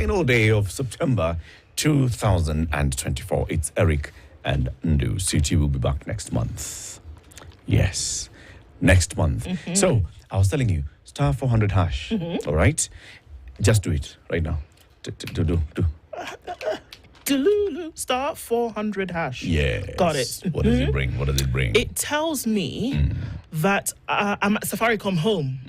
final day of September 2024. It's Eric and Ndu. CT will be back next month. Yes, next month. So, I was telling you, star 400 hash, all right? Just do it right now. Do. Delulu, star 400 hash. Yes. Got it. What does it bring? What does it bring? It tells me that I'm at Safaricom Home.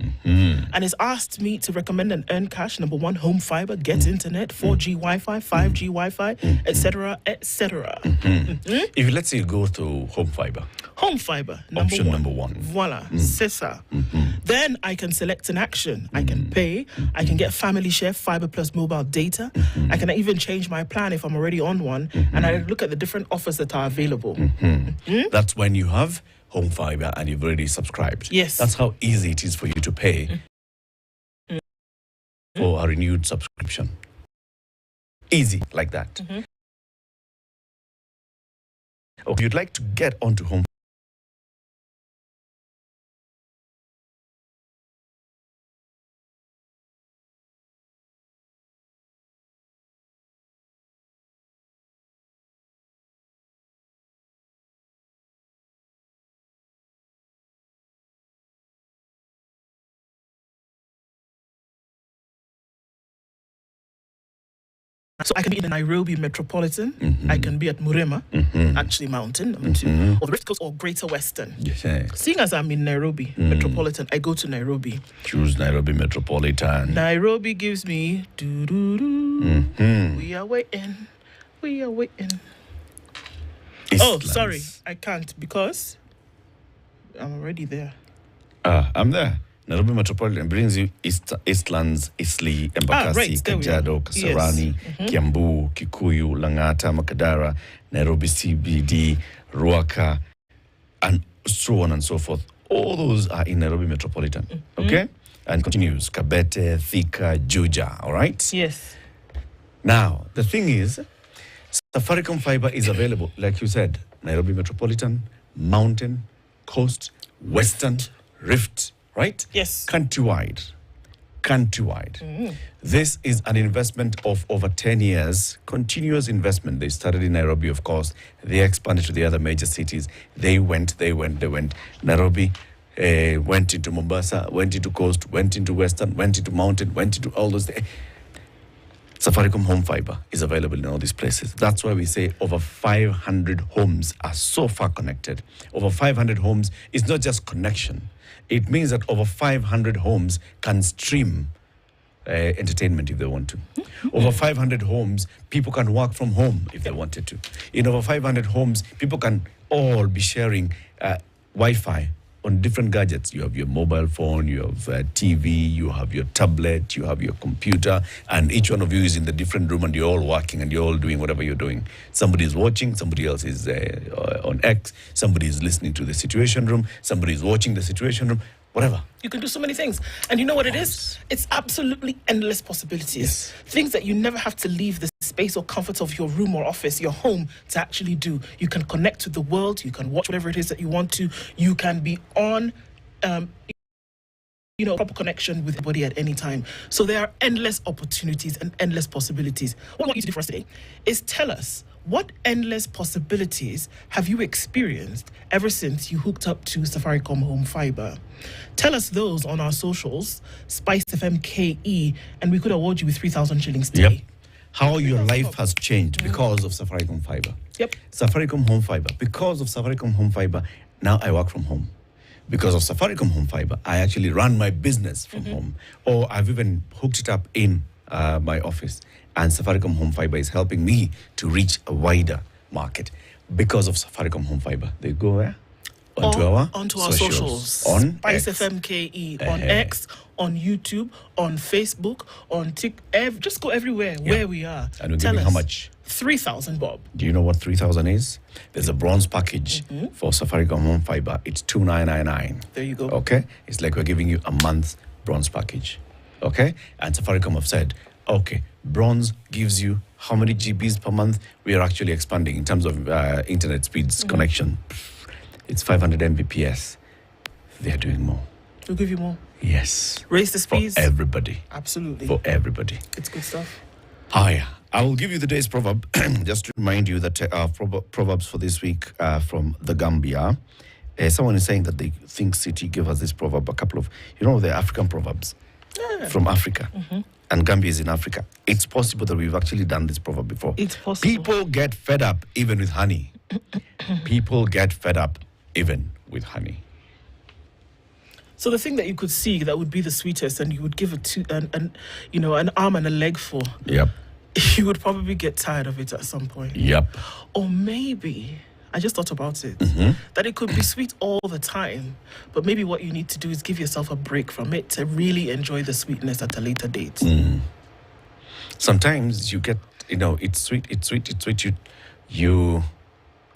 And it's asked me to recommend and earn cash. Number one, home fiber, get internet, 4G Wi-Fi, 5G Wi-Fi, etc., etc. If let's say you go to home fiber. Home fiber, Option number one. Voila, c'est ça. Then I can select an action. I can pay. I can get family share, fiber plus mobile data. I can even change my plan if I'm already on one. And I look at the different offers that are available. That's when you have home fiber and you've already subscribed. Yes. That's how easy it is for you to pay for a renewed subscription. Easy like that. If you'd like to get onto home So I can be in the Nairobi Metropolitan. I can be at Murema, actually Mountain, number two, or the Rift Coast or Greater Western. Yes. Seeing as I'm in Nairobi Metropolitan, I go to Nairobi. Choose Nairobi Metropolitan. Nairobi gives me doo-doo-doo. We are waiting. Oh, sorry, I can't because I'm already there. I'm there. Nairobi Metropolitan brings you Eastlands, Eastleigh, Embakasi, Kajiado, Kasarani, Kiambu, Kikuyu, Langata, Makadara, Nairobi CBD, Ruaka, and so on and so forth. All those are in Nairobi Metropolitan. Okay? And continues. Kabete, Thika, Juja. All right? Yes. Now, the thing is, Safaricom Fiber is available, like you said, Nairobi Metropolitan, Mountain, Coast, Western, Rift, right? Yes. Countrywide. This is an investment of over 10 years, continuous investment. They started in Nairobi, of course. They expanded to the other major cities. They went. Nairobi went into Mombasa, went into Coast, went into Western, went into Mountain, went into all those things. Safaricom Home Fiber is available in all these places. That's why we say over 500 homes are so far connected. Over 500 homes is not just connection. It means that over 500 homes can stream entertainment if they want to. Over 500 homes, people can work from home if they wanted to. In over 500 homes, people can all be sharing Wi-Fi on different gadgets. You have your mobile phone, you have TV, you have your tablet, you have your computer, and each one of you is in the different room and you're all working and you're all doing whatever you're doing. Somebody is watching, somebody else is on X, somebody is listening to the Situation Room, somebody is watching the Situation Room, whatever. You can do so many things. And you know what it is? It's absolutely endless possibilities. Yes. Things that you never have to leave the space or comfort of your room or office, your home, to actually do. You can connect with the world. You can watch whatever it is that you want to. You can be on, proper connection with everybody at any time. So there are endless opportunities and endless possibilities. What I want you to do for us today is tell us, what endless possibilities have you experienced ever since you hooked up to Safaricom Home Fiber? Tell us those on our socials, Spice FM KE, and we could award you with 3,000 shillings today. Yep. How your life has changed because of Safaricom Fiber. Yep. Safaricom Home Fiber. Because of Safaricom Home Fiber, now I work from home. Because of Safaricom Home Fiber, I actually run my business from home. Or I've even hooked it up in my office. And Safaricom Home Fiber is helping me to reach a wider market because of Safaricom Home Fiber. They go where? Onto our socials. On Spice X. FM KE, on X, on YouTube, on Facebook, on TikTok. Just go everywhere where we are. And we're giving how much? 3,000, Bob. Do you know what 3,000 is? There's a bronze package for Safaricom Home Fiber. It's 2,999. There you go. Okay? It's like we're giving you a month's bronze package. Okay? And Safaricom have said, okay, bronze gives you how many GBs per month? We are actually expanding in terms of internet speeds connection. It's 500 Mbps. They're doing more. We'll give you more. Yes. Raise the speeds. For everybody. Absolutely. For everybody. It's good stuff. I will give you the day's proverb just to remind you that proverbs for this week are from the Gambia. Someone is saying that they think City gave us this proverb, a couple of, the African proverbs from Africa. Mm-hmm. And Gambia is in Africa. It's possible that we've actually done this proverb before. It's possible. People get fed up even with honey. People get fed up even with honey. So the thing that you could see that would be the sweetest and you would give it an arm and a leg for. Yep. You would probably get tired of it at some point. Yep. Or maybe, I just thought about it, that it could be sweet all the time, but maybe what you need to do is give yourself a break from it to really enjoy the sweetness at a later date. Sometimes you get, it's sweet, you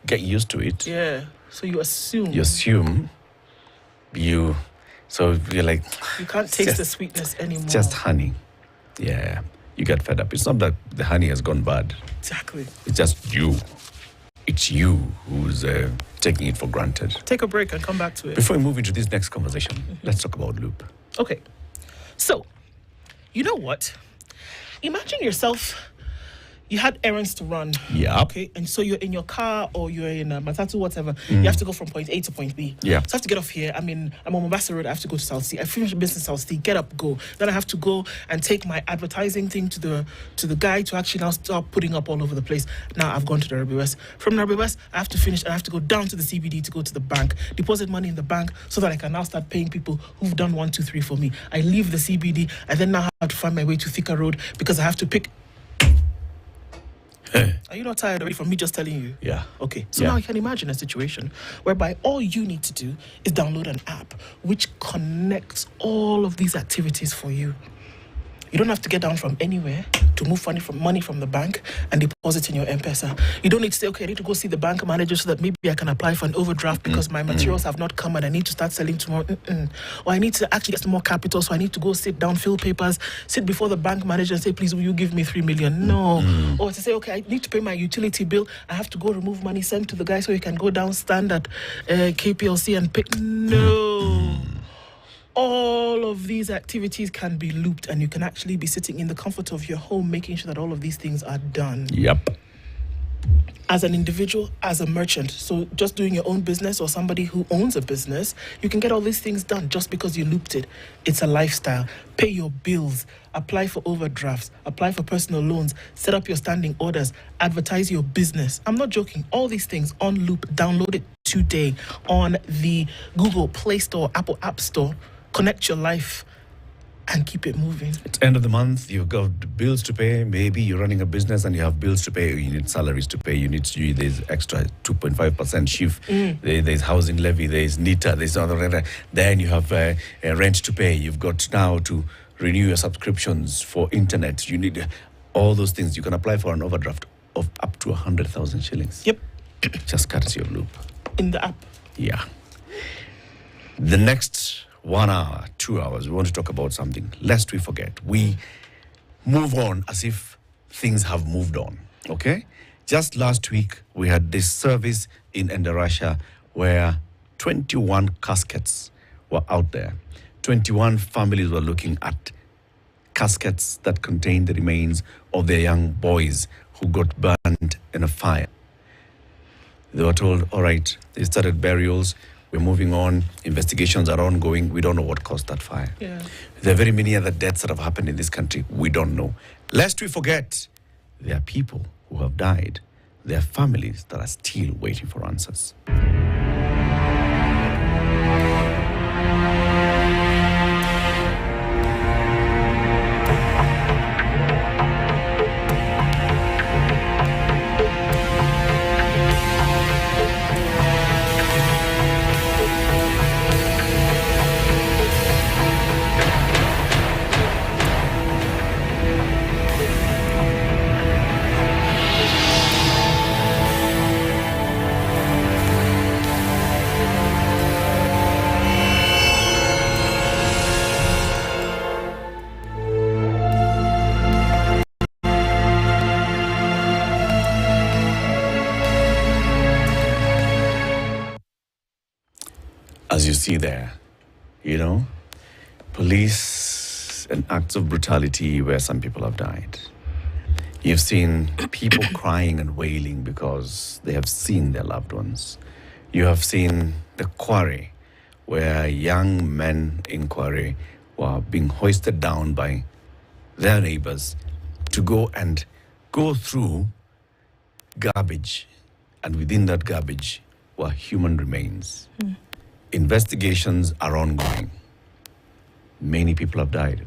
get used to it. Yeah. So you assume. So you're like... You can't taste the sweetness anymore. It's just honey. Yeah. You get fed up. It's not that the honey has gone bad. Exactly. It's just you. It's you who's taking it for granted. Take a break and come back to it. Before we move into this next conversation, let's talk about loop. Okay. So, you know what? Imagine yourself, you had errands to run. Yeah. Okay. And so you're in your car or you're in a matatu, whatever. You have to go from point A to point B. Yeah. So I have to get off here. I'm on Mombasa Road. I have to go to South Sea. I finish business South Sea, get up, go. Then I have to go and take my advertising thing to the guy to actually now start putting up all over the place. Now I've gone to Nairobi West. From Nairobi West, I have to finish and I have to go down to the CBD to go to the bank, deposit money in the bank so that I can now start paying people who've done 1, 2, 3 for me. I leave the CBD. I then now have to find my way to Thika Road because I have to pick... Are you not tired already from me just telling you? Yeah. Okay. So now you can imagine a situation whereby all you need to do is download an app which connects all of these activities for you. You don't have to get down from anywhere to move money from the bank and deposit in your M-Pesa. You don't need to say, okay, I need to go see the bank manager so that maybe I can apply for an overdraft because my materials have not come and I need to start selling tomorrow. Or I need to actually get some more capital, so I need to go sit down, fill papers, sit before the bank manager and say, please, will you give me 3 million? No. Or to say, okay, I need to pay my utility bill. I have to go remove money, send to the guy so he can go down, stand at KPLC and pay. No. All of these activities can be looped and you can actually be sitting in the comfort of your home making sure that all of these things are done. Yep. As an individual, as a merchant, so just doing your own business or somebody who owns a business, you can get all these things done just because you looped it. It's a lifestyle. Pay your bills, apply for overdrafts, apply for personal loans, set up your standing orders, advertise your business. I'm not joking. All these things on loop. Download it today on the Google Play Store, Apple App Store. Connect your life and keep it moving. It's end of the month, you've got bills to pay. Maybe you're running a business and you have bills to pay. You need salaries to pay. There's extra 2.5% shift. There's housing levy. There's NITA. There's other. Then you have rent to pay. You've got now to renew your subscriptions for internet. You need all those things. You can apply for an overdraft of up to 100,000 shillings. Yep. Just courtesy of Loop. In the app. Yeah. The next 1 hour, 2 hours, we want to talk about something. Lest we forget, we move on as if things have moved on, okay? Just last week, we had this service in Endarasha where 21 caskets were out there. 21 families were looking at caskets that contained the remains of their young boys who got burned in a fire. They were told, all right, they started burials. We're moving on. Investigations are ongoing. We don't know what caused that fire. Yeah. There are very many other deaths that have happened in this country. We don't know. Lest we forget, there are people who have died. There are families that are still waiting for answers. As you see there, police and acts of brutality where some people have died. You've seen people crying and wailing because they have seen their loved ones. You have seen the quarry where young men in quarry were being hoisted down by their neighbors to go through garbage, and within that garbage were human remains. Investigations are ongoing. Many people have died.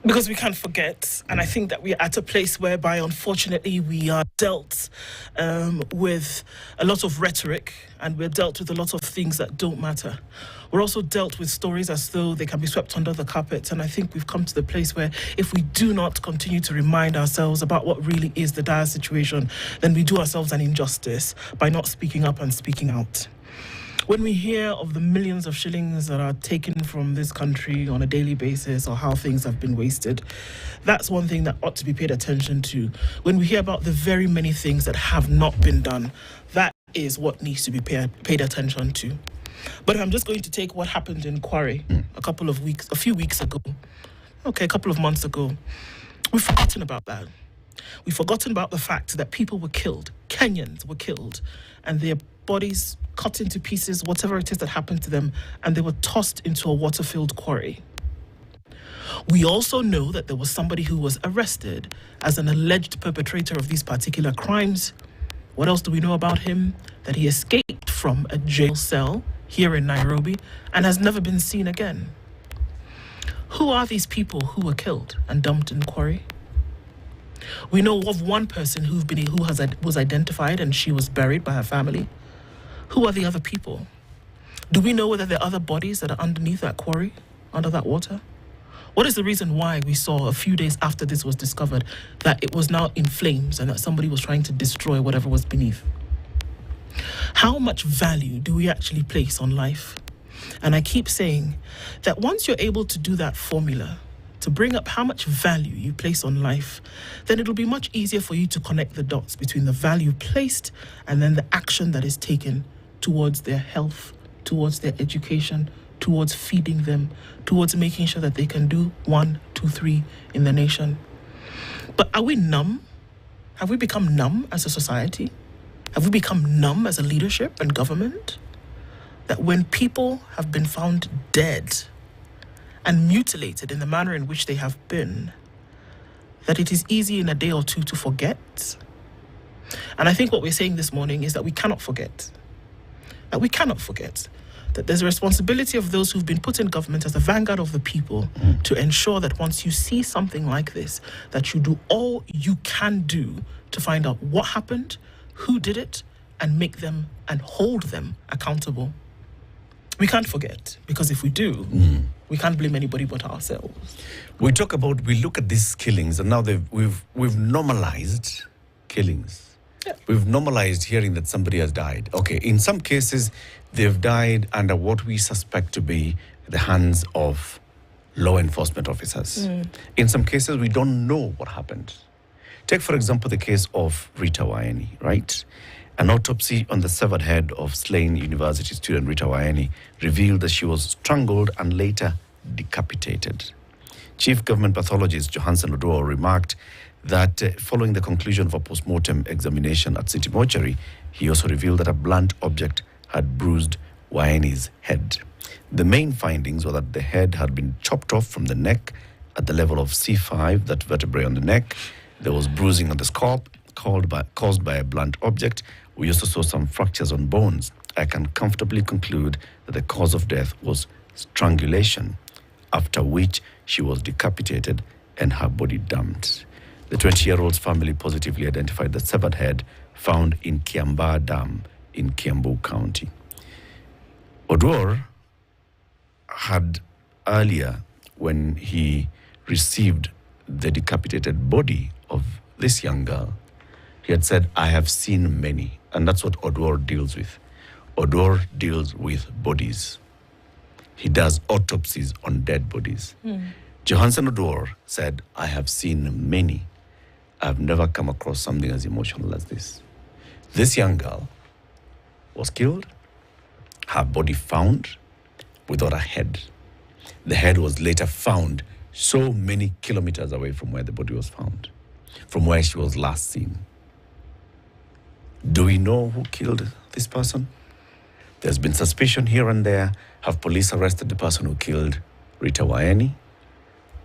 Because we can't forget, and I think that we're at a place whereby, unfortunately, we are dealt with a lot of rhetoric, and we're dealt with a lot of things that don't matter. We're also dealt with stories as though they can be swept under the carpet, and I think we've come to the place where if we do not continue to remind ourselves about what really is the dire situation, then we do ourselves an injustice by not speaking up and speaking out. When we hear of the millions of shillings that are taken from this country on a daily basis, or how things have been wasted, that's one thing that ought to be paid attention to. When we hear about the very many things that have not been done, that is what needs to be paid attention to. But I'm just going to take what happened in Quarry a few weeks ago, a couple of months ago. We've forgotten about that. We've forgotten about the fact that people were killed, Kenyans were killed, and their bodies cut into pieces, whatever it is that happened to them, and they were tossed into a water-filled quarry. We also know that there was somebody who was arrested as an alleged perpetrator of these particular crimes. What else do we know about him? That he escaped from a jail cell here in Nairobi and has never been seen again. Who are these people who were killed and dumped in quarry? We know of one person who was identified, and she was buried by her family. Who are the other people? Do we know whether there are other bodies that are underneath that quarry, under that water? What is the reason why we saw a few days after this was discovered that it was now in flames and that somebody was trying to destroy whatever was beneath? How much value do we actually place on life? And I keep saying that once you're able to do that formula, to bring up how much value you place on life, then it'll be much easier for you to connect the dots between the value placed and then the action that is taken towards their health, towards their education, towards feeding them, towards making sure that they can do 1, 2, 3 in the nation. But are we numb? Have we become numb as a society? Have we become numb as a leadership and government? That when people have been found dead and mutilated in the manner in which they have been, that it is easy in a day or two to forget? And I think what we're saying this morning is that we cannot forget. That we cannot forget that there's a responsibility of those who've been put in government as the vanguard of the people to ensure that once you see something like this, that you do all you can do to find out what happened, who did it, and make them and hold them accountable. We can't forget, because if we do, we can't blame anybody but ourselves. We look at these killings, and now we've normalized killings. Yeah. We've normalized hearing that somebody has died. Okay, in some cases, they've died under what we suspect to be the hands of law enforcement officers. In some cases, we don't know what happened. Take, for example, the case of Rita Waeni, right? An autopsy on the severed head of slain university student Rita Waeni revealed that she was strangled and later decapitated. Chief Government Pathologist Johansen Oduor remarked that following the conclusion of a post-mortem examination at City Mortuary, he also revealed that a blunt object had bruised Waeni's head. The main findings were that the head had been chopped off from the neck at the level of C5, that vertebrae on the neck. There was bruising on the scalp caused by a blunt object. We also saw some fractures on bones. I can comfortably conclude that the cause of death was strangulation, after which she was decapitated and her body dumped. The 20-year-old's family positively identified the severed head found in Kiambaa Dam in Kiambu County. Oduor had earlier, when he received the decapitated body of this young girl, he had said, "I have seen many." And that's what Oduor deals with. Oduor deals with bodies. He does autopsies on dead bodies. Johansen Oduor said, "I have seen many. I've never come across something as emotional as this." This young girl was killed, her body found without a head. The head was later found so many kilometers away from where the body was found, from where she was last seen. Do we know who killed this person? There's been suspicion here and there. Have police arrested the person who killed Rita Waeni?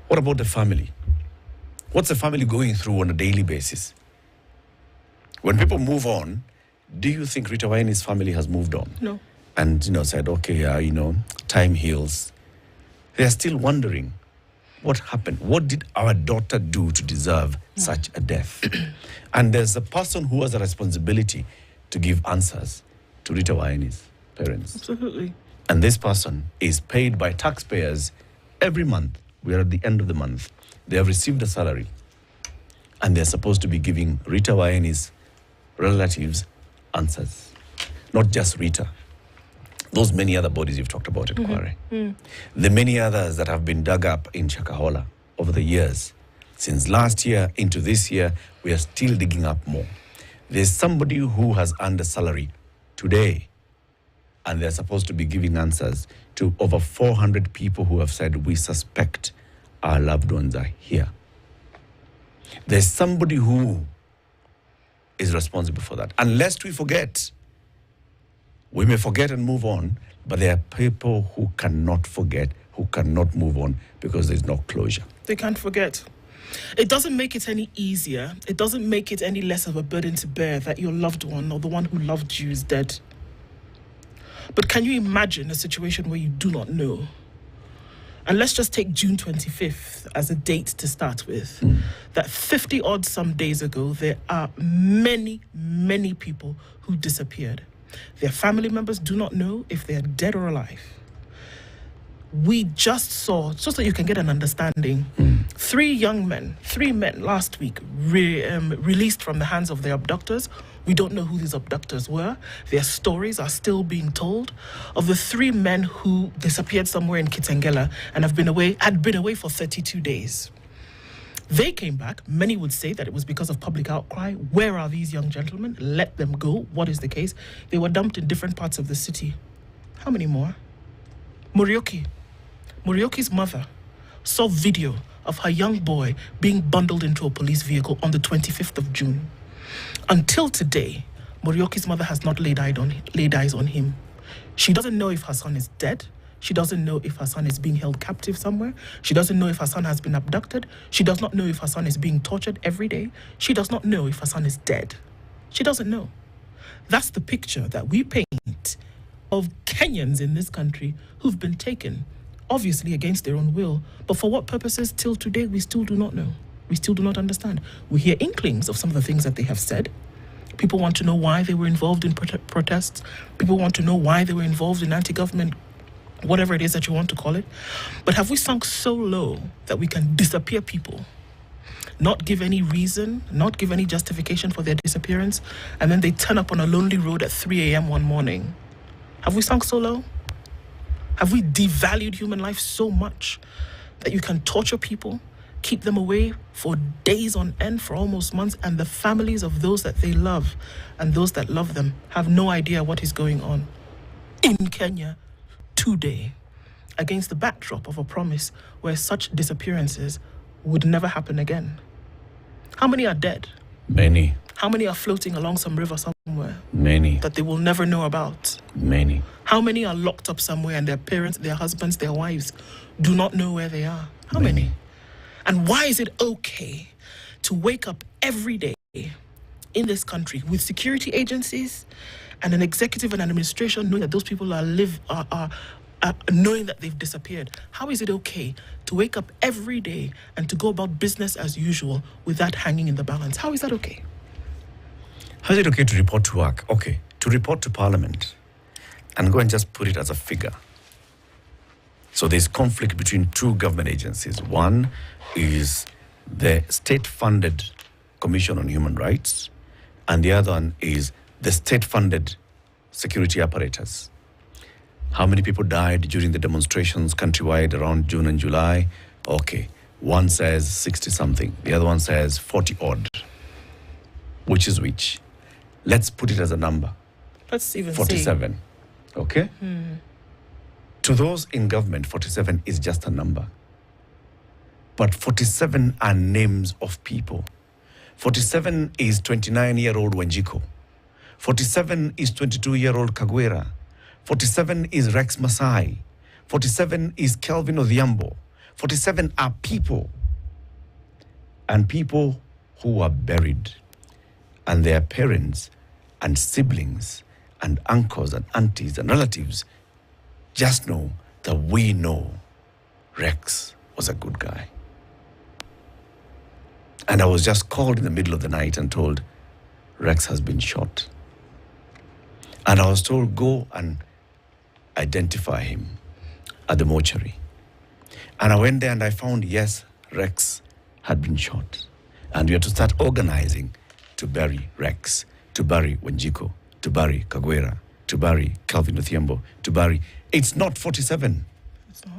What about the family? What's the family going through on a daily basis? When people move on, do you think Rita Waeni's family has moved on? No. And, said, okay, time heals. They are still wondering, what happened? What did our daughter do to deserve such a death? And there's a person who has a responsibility to give answers to Rita Waeni's parents. Absolutely. And this person is paid by taxpayers every month. We are at the end of the month. They have received a salary. And they're supposed to be giving Rita Waeni's relatives answers. Not just Rita. Those many other bodies you've talked about at Kware. The many others that have been dug up in Shakahola over the years. Since last year into this year, we are still digging up more. There's somebody who has earned a salary today, and they're supposed to be giving answers to over 400 people who have said, we suspect our loved ones are here. There's somebody who is responsible for that. Unless we forget, we may forget and move on, but there are people who cannot forget, who cannot move on because there's no closure. They can't forget. It doesn't make it any easier. It doesn't make it any less of a burden to bear that your loved one or the one who loved you is dead. But can you imagine a situation where you do not know? And let's just take June 25th as a date to start with. That 50 odd some days ago, there are many, many people who disappeared. Their family members do not know if they are dead or alive. We just saw, just so you can get an understanding, three men last week released from the hands of their abductors. We don't know who these abductors were. Their stories are still being told. Of the 3 men who disappeared somewhere in Kitengela and had been away for 32 days. They came back. Many would say that it was because of public outcry. Where are these young gentlemen? Let them go. What is the case? They were dumped in different parts of the city. How many more? Morioki's mother saw video of her young boy being bundled into a police vehicle on the 25th of June. Until today, Morioki's mother has not laid eyes on him. She doesn't know if her son is dead. She doesn't know if her son is being held captive somewhere. She doesn't know if her son has been abducted. She does not know if her son is being tortured every day. She does not know if her son is dead. She doesn't know. That's the picture that we paint of Kenyans in this country who've been taken, obviously against their own will. But for what purposes, till today, we still do not know. We still do not understand. We hear inklings of some of the things that they have said. People want to know why they were involved in protests. People want to know why they were involved in anti-government, whatever it is that you want to call it. But have we sunk so low that we can disappear people, not give any reason, not give any justification for their disappearance, and then they turn up on a lonely road at 3 a.m. one morning? Have we sunk so low? Have we devalued human life so much that you can torture people, keep them away for days on end, for almost months, and the families of those that they love and those that love them have no idea what is going on in Kenya today, against the backdrop of a promise where such disappearances would never happen again? How many are dead? Many. How many are floating along some river somewhere? Many. That they will never know about? Many. How many are locked up somewhere and their parents, their husbands, their wives do not know where they are? How many? And why is it okay to wake up every day in this country with security agencies and an executive and an administration knowing that those people are knowing that they've disappeared? How is it okay to wake up every day and to go about business as usual with that hanging in the balance? How is that okay? How is it okay to report to work? Okay, to report to Parliament and go and just put it as a figure. So there's conflict between 2 government agencies. One is the state-funded Commission on Human Rights, and the other one is the state-funded security apparatus. How many people died during the demonstrations countrywide around June and July? Okay, one says 60-something, the other one says 40-odd. Which is which? Let's put it as a number. Let's even 47. Okay? To those in government, 47 is just a number. but 47 are names of people. 47 is 29-year-old Wanjiko. 47 is 22-year-old Kagwera. 47 is Rex Masai. 47 is Kelvin Odhiambo. 47 are people. And people who are buried. And their parents and siblings and uncles and aunties and relatives just know that we know Rex was a good guy. And I was just called in the middle of the night and told, Rex has been shot. And I was told, go and identify him at the mortuary. And I went there and I found, yes, Rex had been shot. And we had to start organizing to bury Rex, to bury Wanjiko, to bury Kagwera, to bury Calvin Othiambo, to bury... It's not 47. It's not.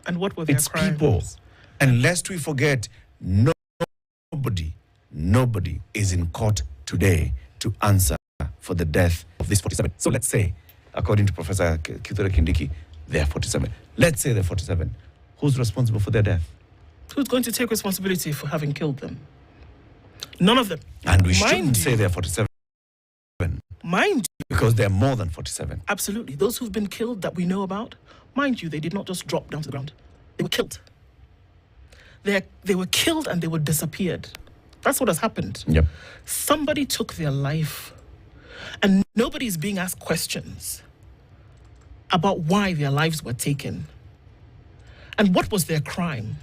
And what were their crimes? It's people. And lest we forget, nobody is in court today to answer for the death of these 47. So let's say, according to Professor Kithure Kindiki, they're 47. Let's say they're 47. Who's responsible for their death? Who's going to take responsibility for having killed them? None of them. And we shouldn't say they're 47. Mind you. Because they're more than 47. Absolutely. Those who've been killed that we know about, mind you, they did not just drop down to the ground. They were killed. They were killed and they were disappeared. That's what has happened. Yep. Somebody took their life and nobody's being asked questions about why their lives were taken and what was their crime.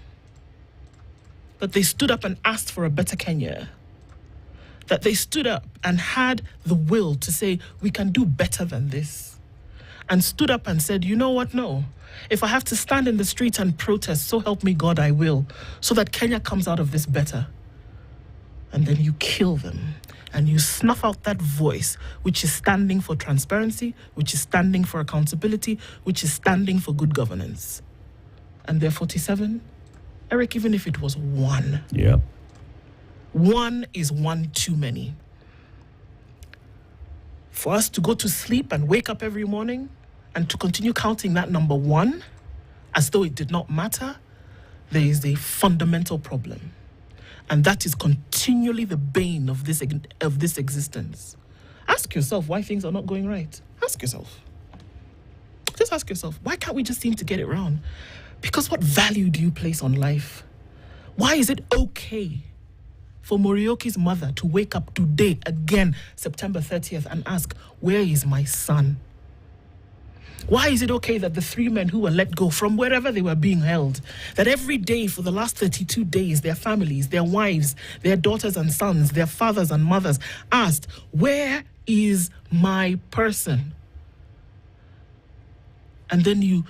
That they stood up and asked for a better Kenya. That they stood up and had the will to say, we can do better than this. And stood up and said, you know what, no. If I have to stand in the streets and protest, so help me God, I will. So that Kenya comes out of this better. And then you kill them. And you snuff out that voice, which is standing for transparency, which is standing for accountability, which is standing for good governance. And they're 47. Eric, even if it was one. Yeah. One is one too many. For us to go to sleep and wake up every morning and to continue counting that number one as though it did not matter, there is a fundamental problem. And that is continually the bane of this existence. Ask yourself why things are not going right. Ask yourself. Just ask yourself, why can't we just seem to get it wrong? Because what value do you place on life? Why is it okay for Morioki's mother to wake up today, again, September 30th, and ask, where is my son? Why is it okay that the three men who were let go from wherever they were being held, that every day for the last 32 days, their families, their wives, their daughters and sons, their fathers and mothers asked, where is my person? And then you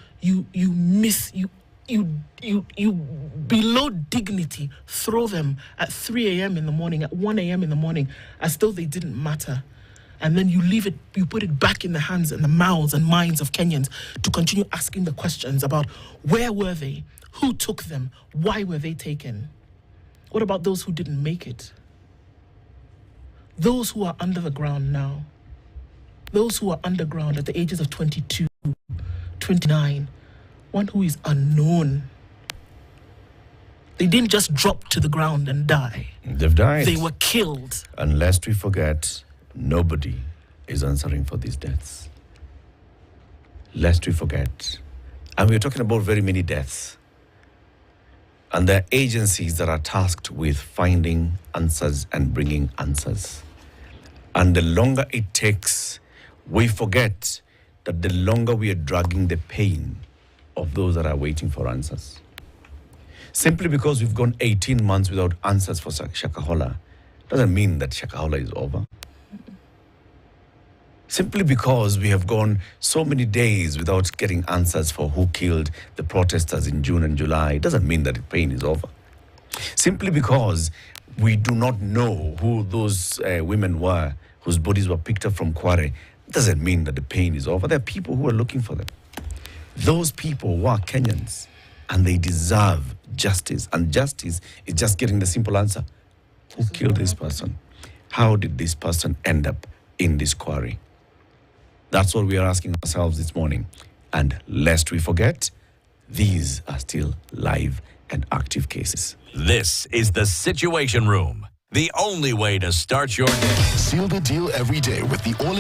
below dignity throw them at 3 a.m. in the morning, at 1 a.m. in the morning, as though they didn't matter. And then you leave it, you put it back in the hands and the mouths and minds of Kenyans to continue asking the questions about where were they, who took them, why were they taken? What about those who didn't make it? Those who are under the ground now, those who are underground at the ages of 22, 29, one who is unknown. They didn't just drop to the ground and die. They've died. They were killed. And lest we forget, nobody is answering for these deaths. Lest we forget. And we're talking about very many deaths. And there are agencies that are tasked with finding answers and bringing answers. And the longer it takes, we forget that the longer we are dragging the pain of those that are waiting for answers. Simply because we've gone 18 months without answers for Shakahola doesn't mean that Shakahola is over. Simply because we have gone so many days without getting answers for who killed the protesters in June and July doesn't mean that the pain is over. Simply because we do not know who those women were whose bodies were picked up from Kware doesn't mean that the pain is over. There are people who are looking for them. Those people were Kenyans and they deserve justice. And justice is just getting the simple answer. Who killed this person? How did this person end up in this quarry? That's what we are asking ourselves this morning. And lest we forget, these are still live and active cases. This is the Situation Room, the only way to start your day. Seal the deal every day with the all